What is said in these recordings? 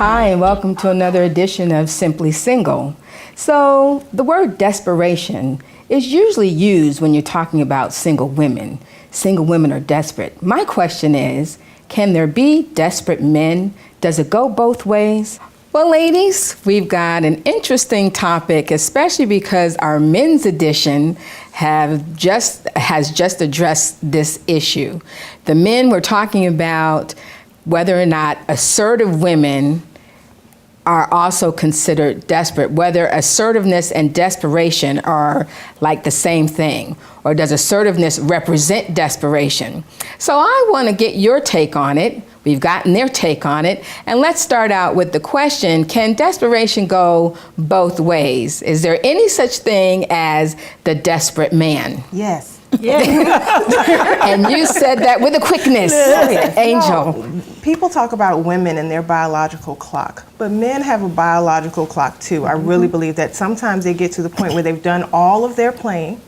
Hi, and welcome to another edition of Simply Single. So, the word desperation is usually used when you're talking about single women. Single women are desperate. My question is, can there be desperate men? Does it go both ways? Well, ladies, we've got an interesting topic, especially because our men's edition has just addressed this issue. The men were talking about whether or not assertive women are also considered desperate, whether assertiveness and desperation are like the same thing, or does assertiveness represent desperation? So I want to get your take on it. We've gotten their take on it. And let's start out with the question, can desperation go both ways? Is there any such thing as the desperate man? Yes. Yeah. And you said that with a quickness, Angel. No, people talk about women and their biological clock, but men have a biological clock too. I really believe that sometimes they get to the point where they've done all of their playing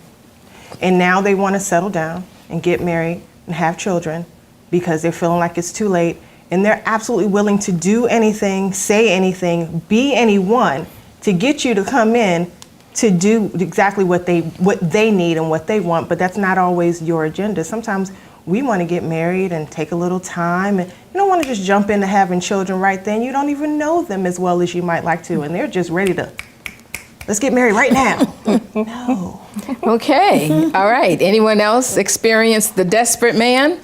and now they want to settle down and get married and have children because they're feeling like it's too late, and they're absolutely willing to do anything, say anything, be anyone to get you to come in to do exactly what they need and what they want, but that's not always your agenda. Sometimes we want to get married and take a little time, and you don't want to just jump into having children right then. You don't even know them as well as you might like to, and they're just ready to, let's get married right now. No. Okay, all right. Anyone else experience the desperate man?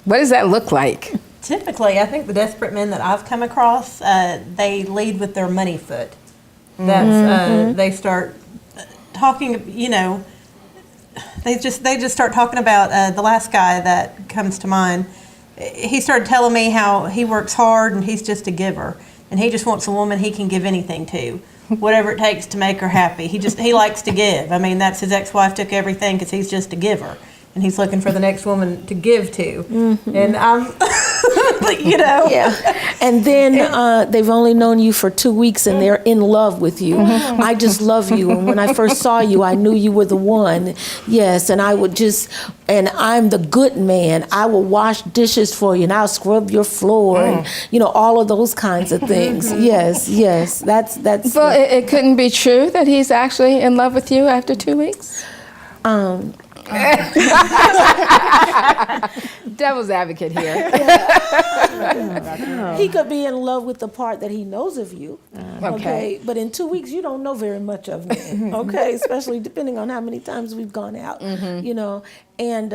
What does that look like? Typically, I think the desperate men that I've come across, they lead with their money foot. That's they start talking. You know, they just start talking about the last guy that comes to mind. He started telling me how he works hard and he's just a giver, and he just wants a woman he can give anything to, whatever it takes to make her happy. He likes to give. I mean, that's his ex-wife took everything because he's just a giver. And he's looking for the next woman to give to. And I'm, you know. Yeah. And then they've only known you for 2 weeks and they're in love with you. I just love you. And when I first saw you, I knew you were the one. Yes. And and I'm the good man. I will wash dishes for you and I'll scrub your floor and, you know, all of those kinds of things. Yes. That's. Well, it couldn't be true that he's actually in love with you after 2 weeks? Devil's advocate here. He could be in love with the part that he knows of you. Okay. But in 2 weeks, you don't know very much of me. Okay. Especially depending on how many times we've gone out, you know. And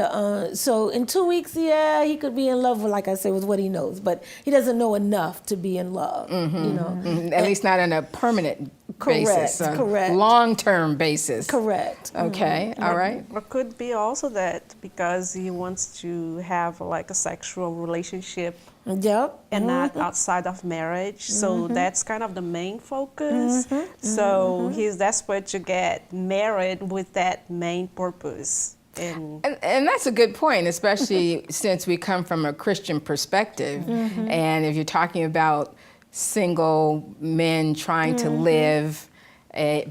so in 2 weeks, yeah, he could be in love with, like I said, with what he knows. But he doesn't know enough to be in love, you know. At least not on a permanent basis. Correct. Long-term basis. Correct. Okay. All right. Or could be also that because he wants to have like a sexual relationship Yep. and not outside of marriage. So that's kind of the main focus. So he's desperate to get married with that main purpose. And that's a good point, especially since we come from a Christian perspective. And if you're talking about single men trying to live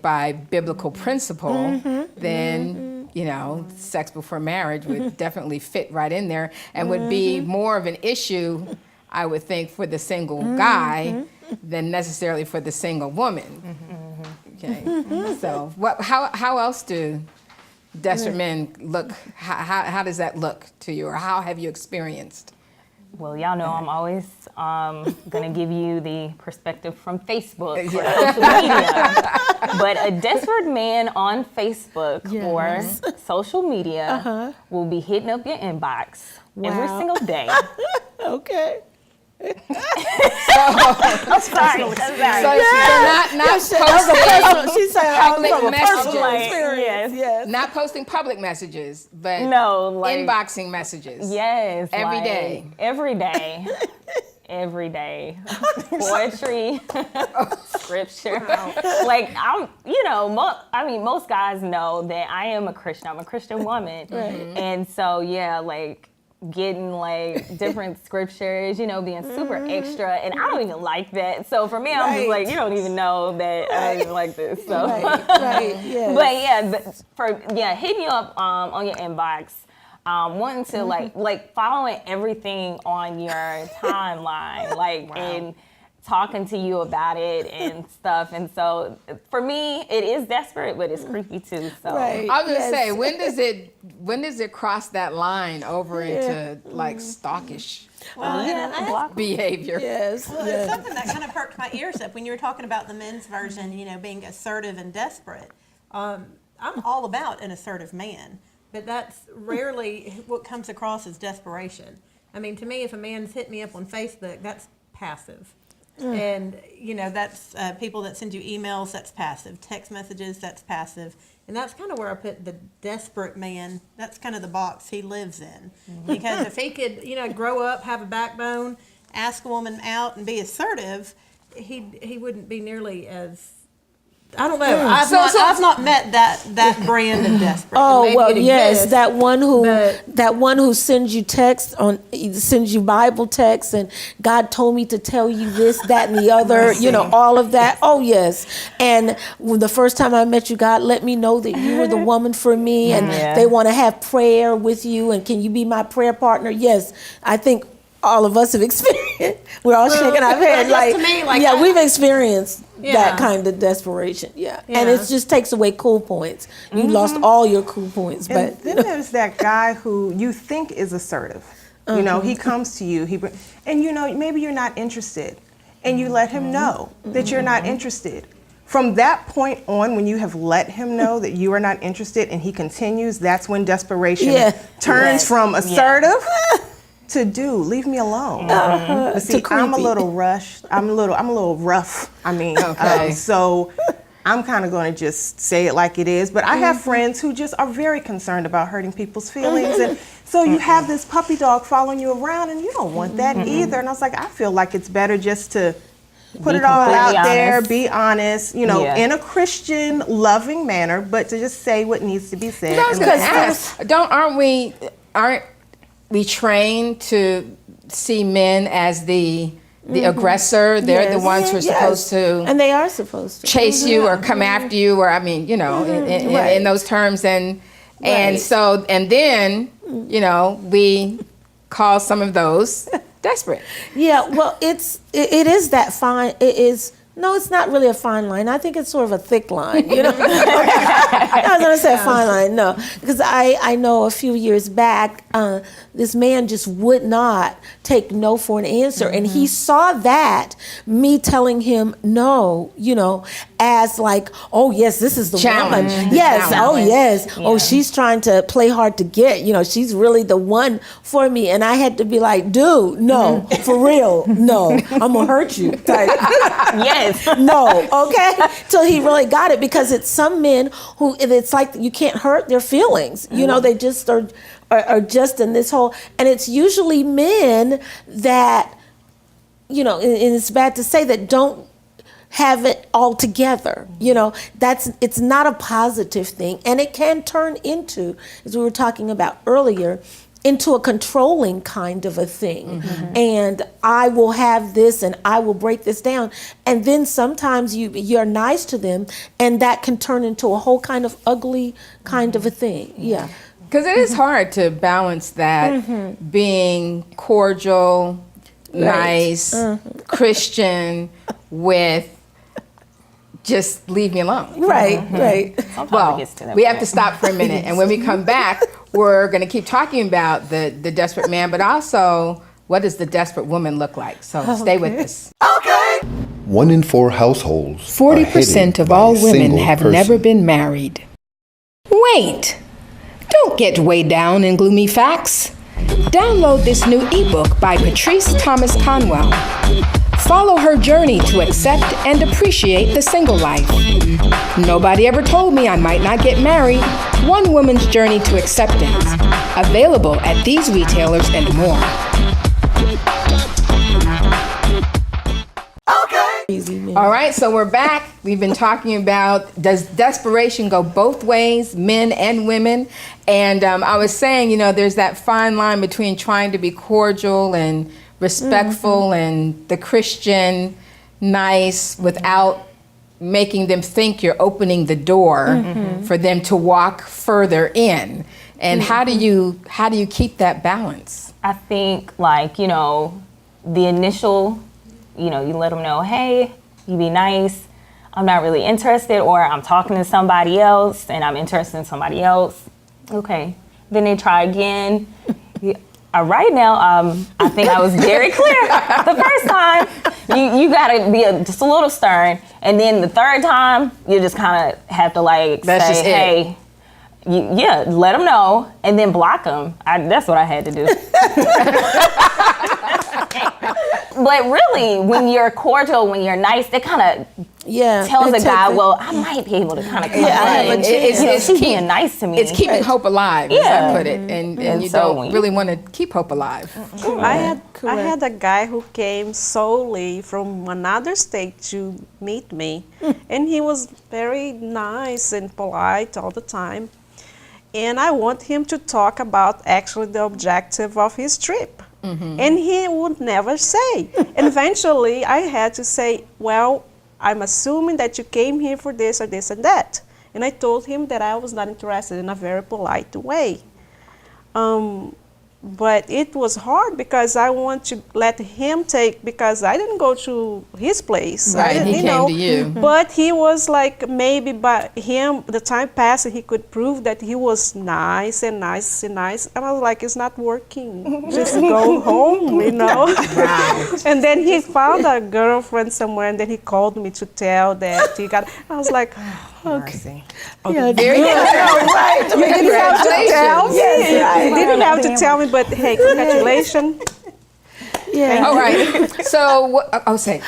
by biblical principle, then, you know, sex before marriage would definitely fit right in there and would be more of an issue, I would think, for the single guy than necessarily for the single woman. Okay. So how else do desperate men look? How does that look to you, or how have you experienced? Well, y'all know I'm always going to give you the perspective from Facebook or social media. But a desperate man on Facebook or social media will be hitting up your inbox every single day. Okay. I'm sorry. So not posting She's saying public messages. Yes. Not posting public messages, but inboxing messages. Yes. Every day. Every day. Every day. Poetry, scripture. Like, most guys know that I am a Christian. I'm a Christian woman. And so, getting like different scriptures, being super extra, and I don't even like that. So for me, I'm just like, you don't even know that I even like this. So, yes. But hitting you up on your inbox, wanting to like following everything on your timeline, and talking to you about it and stuff. And so for me, it is desperate, but it's creepy too. So Right. I was gonna Yes. say, when does it cross that line over into like stockish behavior? Yes. Well, it's something that kind of perked my ears up when you were talking about the men's version, being assertive and desperate. I'm all about an assertive man, but that's rarely what comes across as desperation. I mean, to me, if a man's hit me up on Facebook, that's passive. And, that's people that send you emails, that's passive. Text messages, that's passive. And that's kind of where I put the desperate man. That's kind of the box he lives in. Because if he could, grow up, have a backbone, ask a woman out, and be assertive, he wouldn't be nearly as. I don't know. I've not met that brand of desperate. Oh Maybe well, it yes, exists, that one who sends you sends you Bible texts, and God told me to tell you this, that, and the other. All of that. Oh yes. And when the first time I met you, God let me know that you were the woman for me, and they want to have prayer with you, and can you be my prayer partner? Yes, I think all of us have experienced. We're all shaking our head we've experienced that kind of desperation. Yeah. And it just takes away cool points. You lost all your cool points. And But then there's that guy who you think is assertive. He comes to you, maybe you're not interested, and you let him know that you're not interested. From that point on, when you have let him know that you are not interested and he continues, that's when desperation turns from assertive to leave me alone. But see, I'm a little rushed. I'm a little rough. So I'm kind of going to just say it like it is. But I have friends who just are very concerned about hurting people's feelings, and so you have this puppy dog following you around, and you don't want that either. And I was like, I feel like it's better just to put it all out there, be honest, in a Christian, loving manner, but to just say what needs to be said. I was going to ask, aren't we trained to see men as the aggressor? They're the ones who are supposed to, and they are supposed to chase you or come after you, or in those terms, and then we call some of those desperate. Yeah, well, it is that fine. It is. No, it's not really a fine line. I think it's sort of a thick line, I was going to say a fine line, no. Because I know a few years back, this man just would not take no for an answer. And he saw that, me telling him no, as like, oh, yes, this is the woman. Yes, oh, yes. Yeah. Oh, she's trying to play hard to get. She's really the one for me. And I had to be like, dude, no, for real, no, I'm going to hurt you. Yes. No, okay? Till he really got it, because it's some men who, it's like you can't hurt their feelings. They just are just in this whole, and it's usually men that, and it's bad to say, that don't have it all together. It's not a positive thing. And it can turn into, as we were talking about earlier, into a controlling kind of a thing. And I will have this and I will break this down. And then sometimes you're nice to them, and that can turn into a whole kind of ugly kind of a thing. Yeah. Because it is hard to balance that being cordial, nice, Christian with just leave me alone. Right. Well, we have to stop for a minute. And when we come back, we're going to keep talking about the desperate man, but also what does the desperate woman look like? So stay with us. Okay. 1 in 4 households. 40% of all women have never been married. Wait! Don't get weighed down in gloomy facts. Download this new ebook by Patrice Thomas Conwell. Follow her journey to accept and appreciate the single life. Nobody ever told me I might not get married. One woman's journey to acceptance. Available at these retailers and more. All right, so we're back. We've been talking about, does desperation go both ways, men and women? And I was saying, there's that fine line between trying to be cordial and respectful and the Christian nice without making them think you're opening the door for them to walk further in. And how do you keep that balance? I think the initial you let them know, hey, you be nice. I'm not really interested, or I'm talking to somebody else and I'm interested in somebody else. Okay. Then they try again. Right now, I think I was very clear. The first time, you gotta be just a little stern, and then the third time, you just kind of have to say, hey, let them know, and then block them. That's what I had to do. But really, when you're cordial, when you're nice, that kind of tells a guy, well, I might be able to kind of come in. She's being nice to me. It's keeping hope alive, as I put it, and you so don't really want to keep hope alive. I had a guy who came solely from another state to meet me, and he was very nice and polite all the time. And I want him to talk about actually the objective of his trip. And he would never say. And eventually I had to say, well, I'm assuming that you came here for this or this and that. And I told him that I was not interested in a very polite way. But it was hard because I want to let him take, because I didn't go to his place. Right, he came to you. But he was like, maybe by him, the time passed, he could prove that he was nice and nice and nice. And I was like, it's not working. Just go home, Wow. And then he found a girlfriend somewhere, and then he called me to tell that he got, I was like, okay. Yeah, Very good. right. You didn't have to tell me. Yes, right. You didn't have to tell me, but hey, congratulations. Yeah. All right. So,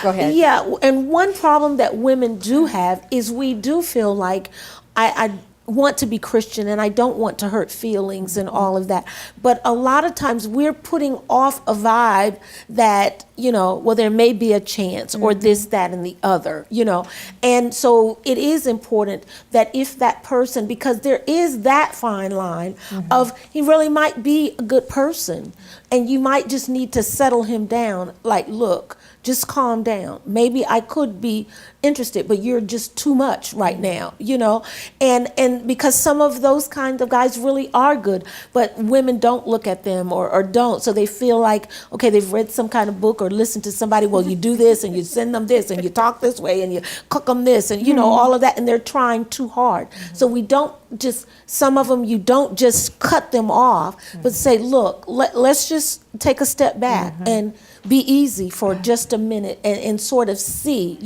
go ahead. Yeah, and one problem that women do have is we do feel like I want to be Christian and I don't want to hurt feelings and all of that. But a lot of times we're putting off a vibe that, well, there may be a chance or this, that, and the other, And so it is important that if that person, because there is that fine line of he really might be a good person and you might just need to settle him down. Like, look, just calm down. Maybe I could be interested, but you're just too much right now, and because some of those kinds of guys really are good, but women don't look at them or don't. So they feel like, okay, they've read some kind of book or listened to somebody, well, you do this and you send them this and you talk this way and you cook them this and, all of that. And they're trying too hard. So we don't just, some of them, you don't just cut them off, but say, look, let's just take a step back and be easy for just a minute and sort of see,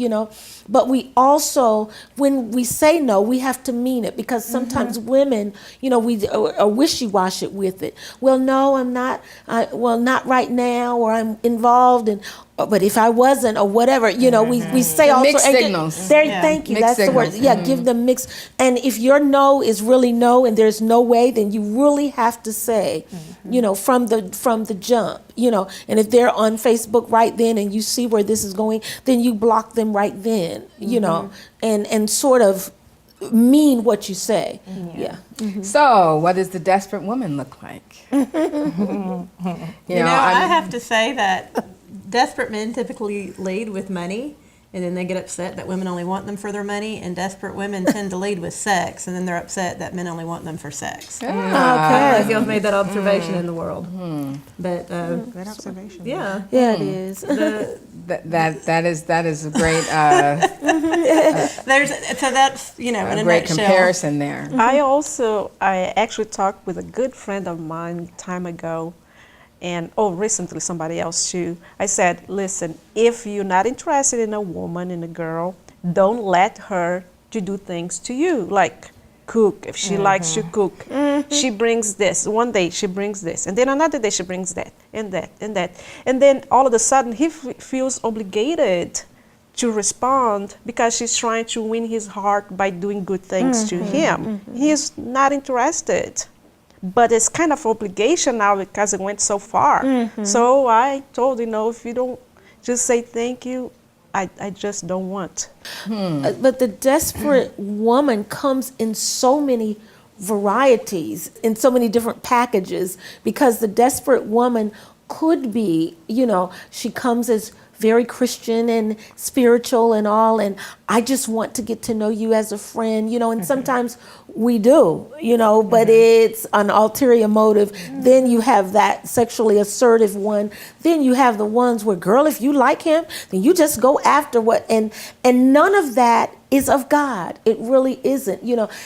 But we also, when we say no, we have to mean it, because sometimes women, we are wishy-washy with it. Well, no, I'm not. Not right now, or I'm involved in. But if I wasn't, or whatever, we say also mixed signals. Thank you. Mixed That's the word. signals. Yeah, give them mixed. And if your no is really no, and there's no way, then you really have to say, from the jump, And if they're on Facebook right then, and you see where this is going, then you block them right then, and sort of mean what you say. Yeah. So, what does the desperate woman look like? I have to say that desperate men typically lead with money, and then they get upset that women only want them for their money, and desperate women tend to lead with sex, and then they're upset that men only want them for sex. I don't know if y'all made that observation in the world. But Great observation. yeah. Yeah, it is. That is a great That's in a great nutshell. comparison there. I actually talked with a good friend of mine time ago, and recently somebody else too. I said, listen, if you're not interested in a woman, in a girl, don't let her to do things to you, like cook. If she likes to cook, she brings this. One day she brings this, and then another day she brings that, and that, and that. And then all of a sudden he feels obligated to respond because she's trying to win his heart by doing good things to him. He's not interested. But it's kind of obligation now because it went so far. So I told, if you don't just say thank you, I just don't want. But the desperate woman comes in so many varieties, in so many different packages, because the desperate woman could be, she comes as very Christian and spiritual and all, and I just want to get to know you as a friend, and sometimes we do, but it's an ulterior motive. Then you have that sexually assertive one. Then you have the ones where, girl, if you like him, then you just go after and none of that is of God. It really isn't,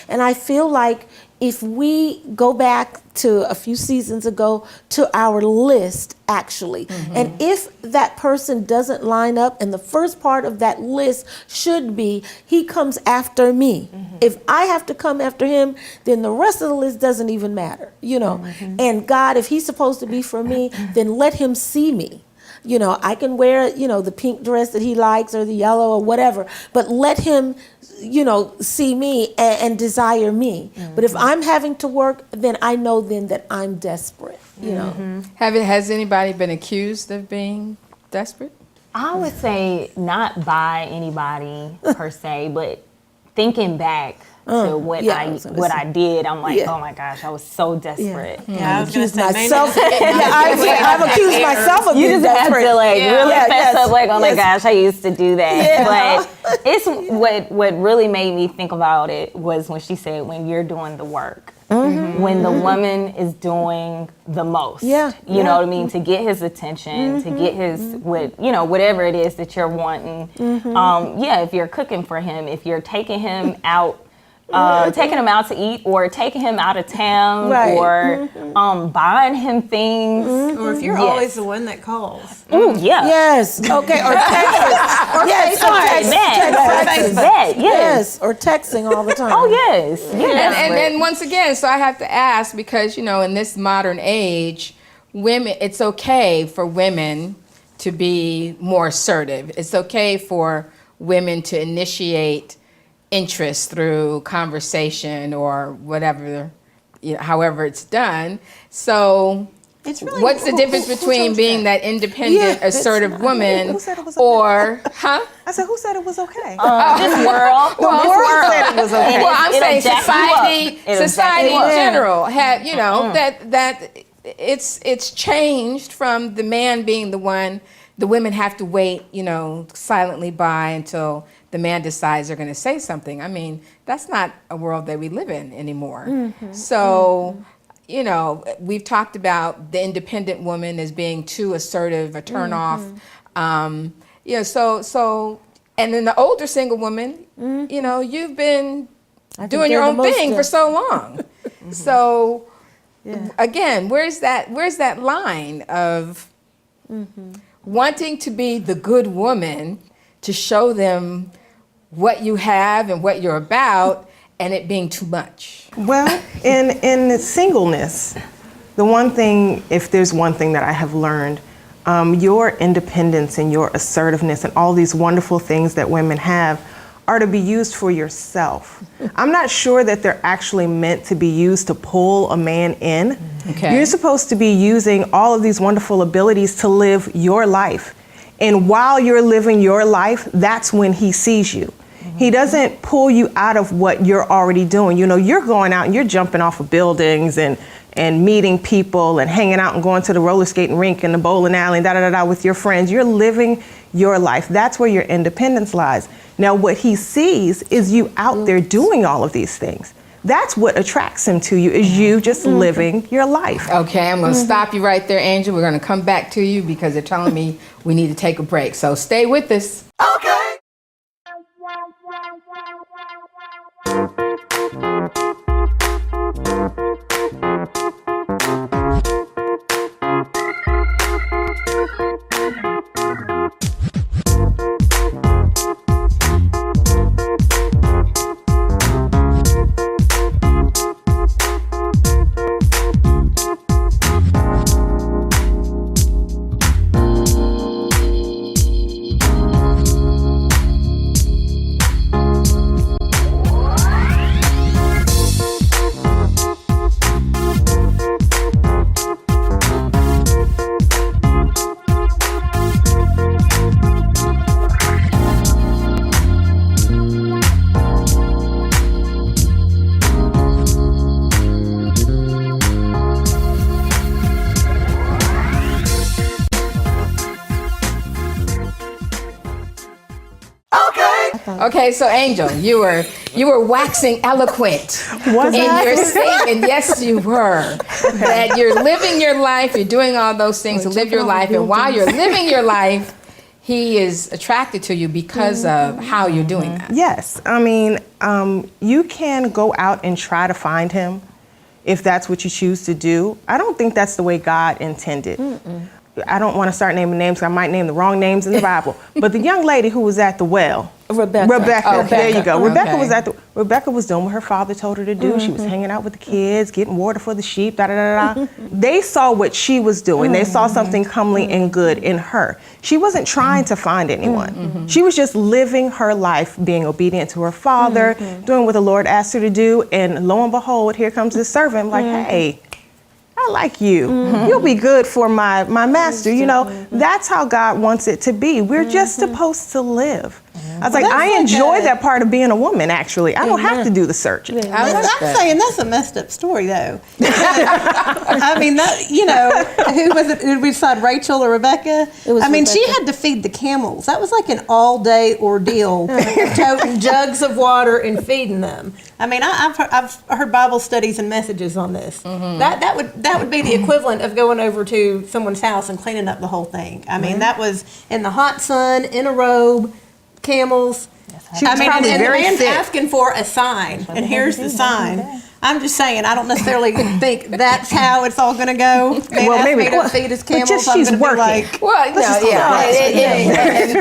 and I feel like if we go back to a few seasons ago to our list, actually, and if that person doesn't line up, and the first part of that list should be, he comes after me. If I have to come after him, then the rest of the list doesn't even matter, And God, if he's supposed to be for me, then let him see me. I can wear, the pink dress that he likes or the yellow or whatever, but let him, see me and desire me. But if I'm having to work, then I know then that I'm desperate, Has anybody been accused of being desperate? I would say not by anybody per se, but thinking back to what I did, I'm like, oh my gosh, I was so desperate. I was going to say, myself. I've accused myself of being desperate. You just have to really fess up, like, oh my gosh, I used to do that. But it's what really made me think about it was when she said, when you're doing the work. When the woman is doing the most, you know what I mean, to get his attention, to get his whatever it is that you're wanting. If you're cooking for him, if you're taking him out, taking him out to eat, or taking him out of town, or buying him things, or if you're always the one that calls. Oh yeah. Yes. Okay. Or texting. Yes. Or texting all the time. Oh yes. And then once again, so I have to ask, because in this modern age, women, it's okay for women to be more assertive. It's okay for women to initiate interest through conversation or whatever, however it's done. So It's really, what's the difference between being that independent, assertive woman Who said it was okay? or, I said, who said it was okay? This world. The world said it was okay. Well, I'm saying society in up. general had, that it's changed from the man being the one. The women have to wait, silently by until the man decides they're going to say something. I mean, that's not a world that we live in anymore. So, we've talked about the independent woman as being too assertive, a turnoff. So, and then the older single woman, you've been doing your own thing for so long. So, again, where's that line of wanting to be the good woman to show them what you have and what you're about, and it being too much? Well, in singleness, the one thing, if there's one thing that I have learned, your independence and your assertiveness and all these wonderful things that women have are to be used for yourself. I'm not sure that they're actually meant to be used to pull a man in. Okay. You're supposed to be using all of these wonderful abilities to live your life. And while you're living your life, that's when he sees you. He doesn't pull you out of what you're already doing. You're going out and you're jumping off of buildings and meeting people and hanging out and going to the roller skating rink and the bowling alley and with your friends. You're living your life. That's where your independence lies. Now, what he sees is you out there doing all of these things. That's what attracts him to you, is you just living your life. Okay, I'm going to stop you right there, Angel. We're going to come back to you because they're telling me we need to take a break. So stay with us. Okay. Okay, so Angel, you were waxing eloquent in your statement. Yes, you were. That you're living your life, you're doing all those things to live your life, and while you're living your life, he is attracted to you because of how you're doing that. Yes, I mean, you can go out and try to find him if that's what you choose to do. I don't think that's the way God intended. I don't want to start naming names. I might name the wrong names in the Bible. But the young lady who was at the well, Rebecca. There you go. Rebecca was doing what her father told her to do. She was hanging out with the kids, getting water for the sheep. They saw what she was doing. They saw something comely and good in her. She wasn't trying to find anyone. She was just living her life, being obedient to her father, doing what the Lord asked her to do. And lo and behold, here comes this servant. Like, hey, I like you. You'll be good for my master. You know, that's how God wants it to be. We're just supposed to live. I was like, I enjoy that part of being a woman, actually. I don't have to do the search. I'm saying that's a messed up story, though. I mean, who was it? Did we decide Rachel or Rebecca? She had to feed the camels. That was like an all-day ordeal, toting jugs of water and feeding them. I mean, I've heard Bible studies and messages on this. That would be the equivalent of going over to someone's house and cleaning up the whole thing. I mean, that was in the hot sun, in a robe, camels. She was probably and very the man's fit. asking for a sign, and here's the sign. I'm just saying, I don't necessarily think that's how it's all going to go. Well, maybe to feed his camels. but just she's working.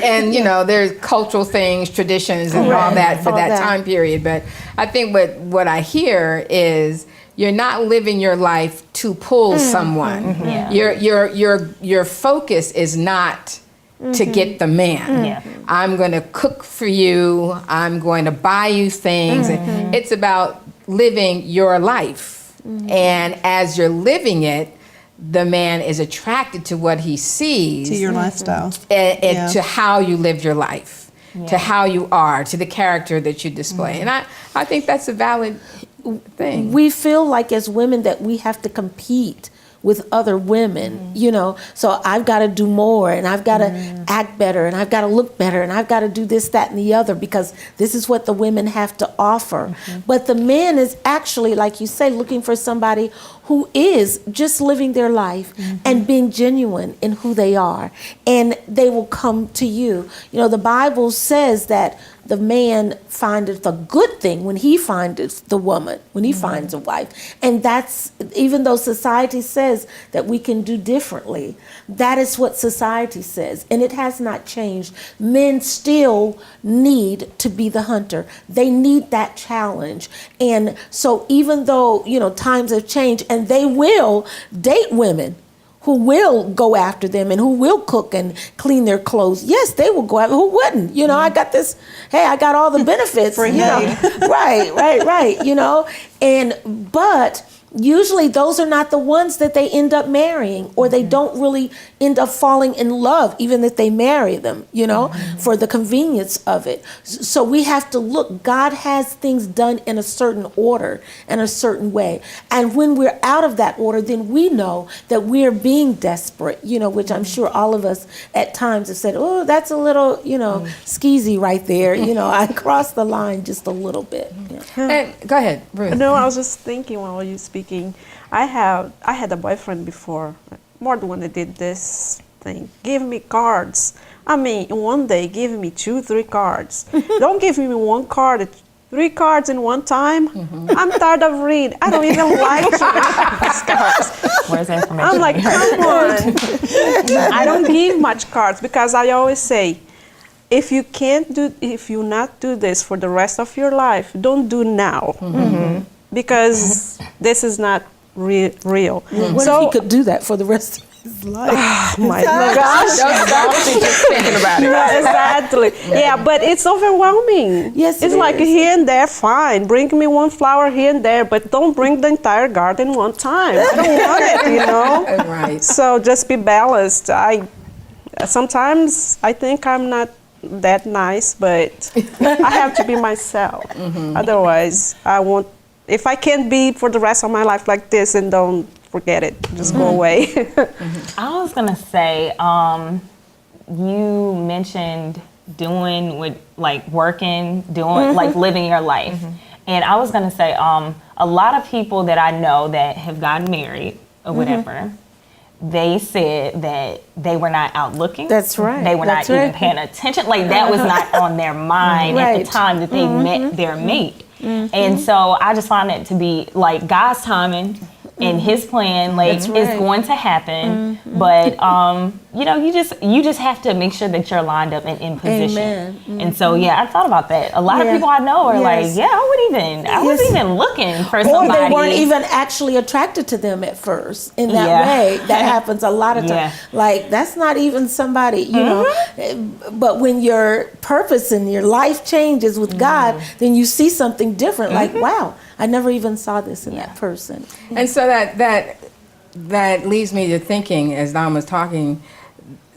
And you know, there's cultural things, traditions, and all that for that time period. But I think what I hear is you're not living your life to pull someone. Your focus is not to get the man. I'm going to cook for you. I'm going to buy you things. It's about living your life. And as you're living it, the man is attracted to what he sees. To your lifestyle. And to how you live your life, to how you are, to the character that you display. And I think that's a valid thing. We feel like as women that we have to compete with other women, you know, so I've got to do more, and I've got to act better, and I've got to look better, and I've got to do this, that, and the other, because this is what the women have to offer. But the man is actually, like you say, looking for somebody who is just living their life and being genuine in who they are, and they will come to you. You know, the Bible says that the man findeth a good thing when he findeth the woman, when he finds a wife. And that's, even though society says that we can do differently, that is what society says. And it has not changed. Men still need to be the hunter. They need that challenge. And so even though, you know, times have changed, and they will date women who will go after them and who will cook and clean their clothes. Yes, they will go after. Who wouldn't? You know, I got this. Hey, I got all the benefits. You know, right. You know, but usually those are not the ones that they end up marrying, or they don't really end up falling in love, even if they marry them, you know, for the convenience of it. So we have to look. God has things done in a certain order and a certain way. And when we're out of that order, then we know that we're being desperate, you know, which I'm sure all of us at times have said, oh, that's a little, you know, skeezy right there. You know, I crossed the line just a little bit. And go ahead, Ruth. No, I was just thinking while you were speaking. I had a boyfriend before, more than one that did this thing. Give me cards. I mean, one day give me 2, 3 cards. Don't give me one card, 3 cards in one time. I'm tired of reading. I don't even like to read these cards. Where's the information? I'm like, come on. I don't give much cards because I always say, if you not do this for the rest of your life, don't do now. Because this is not real. What if he could do that for the rest of his life? My gosh. Just thinking about it. Exactly. Yeah, but it's overwhelming. Yes, it's it like is. here and there, fine. Bring me one flower here and there, but don't bring the entire garden one time. I don't want it, you know? Right. So just be balanced. Sometimes I think I'm not that nice, but I have to be myself. Otherwise, I won't. If I can't be for the rest of my life like this, then don't forget it. Just go away. I was gonna say, you mentioned doing with like working, doing like living your life. And I was gonna say, a lot of people that I know that have gotten married or whatever, they said that they were not out looking. That's right. They were That's not even right. paying attention. Like that was not on their mind at the time that they met their mate. And so I just find it to be like God's timing and His plan, like That's is right. going to happen. But you know, you just have to make sure that you're lined up and in position. Amen. And so yeah, I thought about that. A lot of Yeah. people I know are Yes. like, yeah, I wasn't even looking for Or somebody. they weren't even actually attracted to them at first in that Yeah. way. That happens a lot of times. Yeah. Like, that's not even somebody, you know. But when your purpose and your life changes with God, then you see something different. Like, wow, I never even saw this in that person. And so that leads me to thinking, as Don was talking,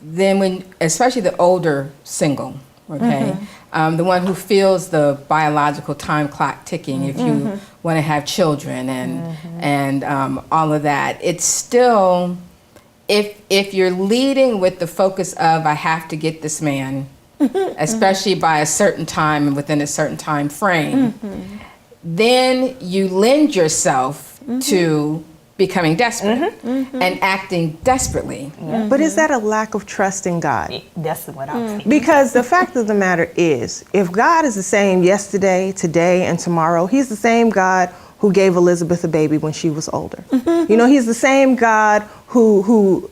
then when, especially the older single, okay, the one who feels the biological time clock ticking, if you want to have children and all of that, it's still, if you're leading with the focus of I have to get this man, especially by a certain time and within a certain time frame, then you lend yourself to becoming desperate and acting desperately. But is that a lack of trust in God? That's what I was thinking. Because the fact of the matter is, if God is the same yesterday, today, and tomorrow, He's the same God who gave Elizabeth a baby when she was older. You know, He's the same God who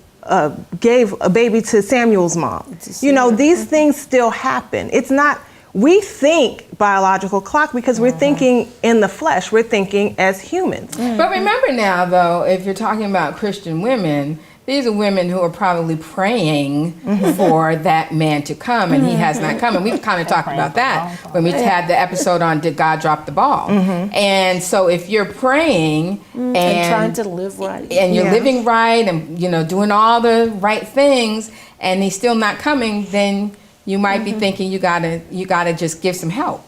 gave a baby to Samuel's mom. You know, these things still happen. It's not, we think biological clock because we're thinking in the flesh. We're thinking as humans. But remember now, though, if you're talking about Christian women, these are women who are probably praying for that man to come, and he has not come. And we've kind of talked about that when we had the episode on Did God Drop the Ball? And so if you're praying And trying to live right. and you're living right and, you know, doing all the right things, and he's still not coming, then you might be thinking you gotta just give some help,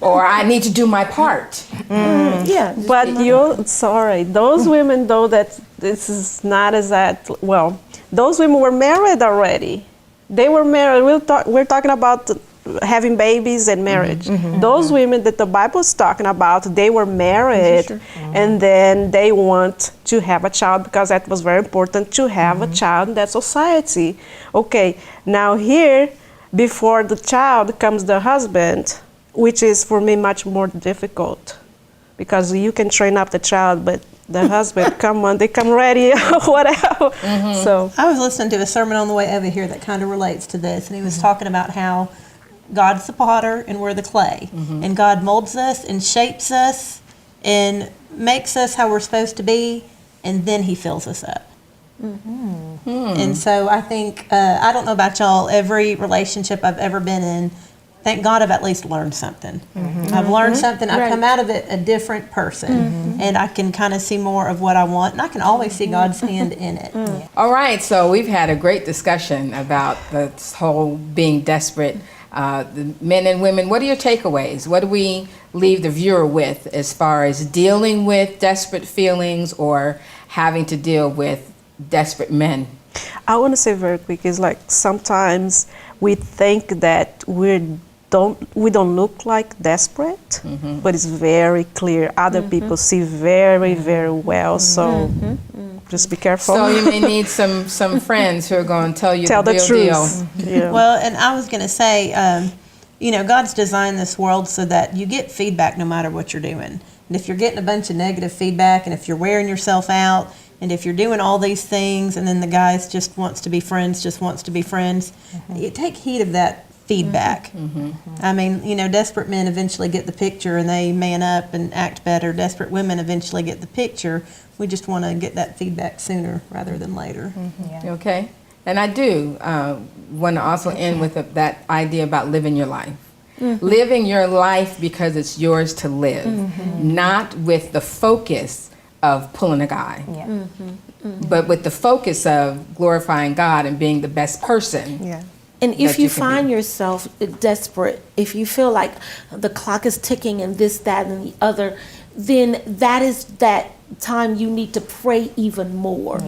or I need to do my part. Yeah. But those women though, that this is not as that, well, those women were married already. They were married. We're talking about having babies and marriage. Those women that the Bible is talking about, they were married and then they want to have a child because that was very important to have a child in that society. Okay, now here, before the child comes the husband, which is for me much more difficult because you can train up the child, but the husband, come on, they come ready, whatever. So I was listening to a sermon on the way over here that kind of relates to this, and he was talking about how God's the potter and we're the clay, and God molds us and shapes us and makes us how we're supposed to be, and then He fills us up. And so I think, I don't know about y'all, every relationship I've ever been in, thank God I've at least learned something. I've learned something. I've come out of it a different person, and I can kind of see more of what I want, and I can always see God's hand in it. All right, so we've had a great discussion about this whole being desperate. The men and women, what are your takeaways? What do we leave the viewer with as far as dealing with desperate feelings or having to deal with desperate men? I want to say very quick is like sometimes we think that we don't look like desperate, but it's very clear. Other people see very, very well. So just be careful. So you may need some friends who are going to tell you Tell the the real truth. deal. Yeah. Well, and I was going to say, you know, God's designed this world so that you get feedback no matter what you're doing. And if you're getting a bunch of negative feedback, and if you're wearing yourself out, and if you're doing all these things, and then the guy just wants to be friends, you take heed of that feedback. I mean, you know, desperate men eventually get the picture and they man up and act better. Desperate women eventually get the picture. We just want to get that feedback sooner rather than later. Okay? And I do want to also end with that idea about living your life. Living your life because it's yours to live, not with the focus of pulling a guy, but with the focus of glorifying God and being the best person. Yeah. And if that you you can find be. yourself desperate, if you feel like the clock is ticking and this, that, and the other, then that is that time you need to pray even more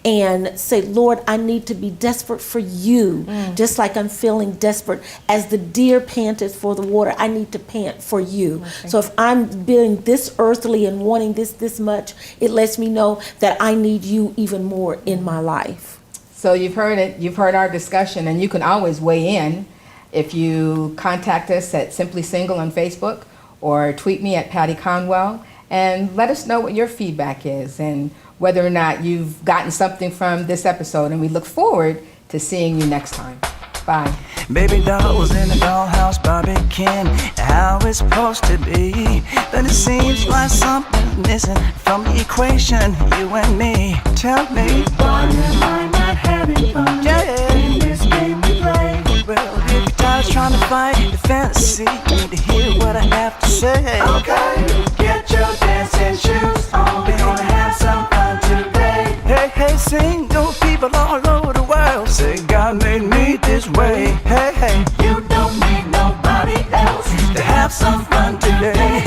and say, Lord, I need to be desperate for you, just like I'm feeling desperate. As the deer panteth for the water, I need to pant for you. So if I'm being this earthly and wanting this much, it lets me know that I need you even more in my life. So you've heard it, you've heard our discussion, and you can always weigh in if you contact us at Simply Single on Facebook or tweet me at Patty Conwell, and let us know what your feedback is and whether or not you've gotten something from this episode. And we look forward to seeing you next time. Bye. Baby doll was in the dollhouse, Barbie Ken, how it's supposed to be. But it seems like something's missing from the equation, you and me. Tell me, why am I not having fun? Yeah, in this game we play. Well, if you're tired of trying to fight the fantasy, you need to hear what I have to say. Okay, get your dancing shoes on, we're gonna have some fun today. Hey, hey, single people all over the world say God made me this way. Hey, hey, you don't need nobody else to have some fun today.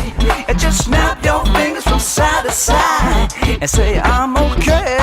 And just snap your fingers from side to side and say I'm okay.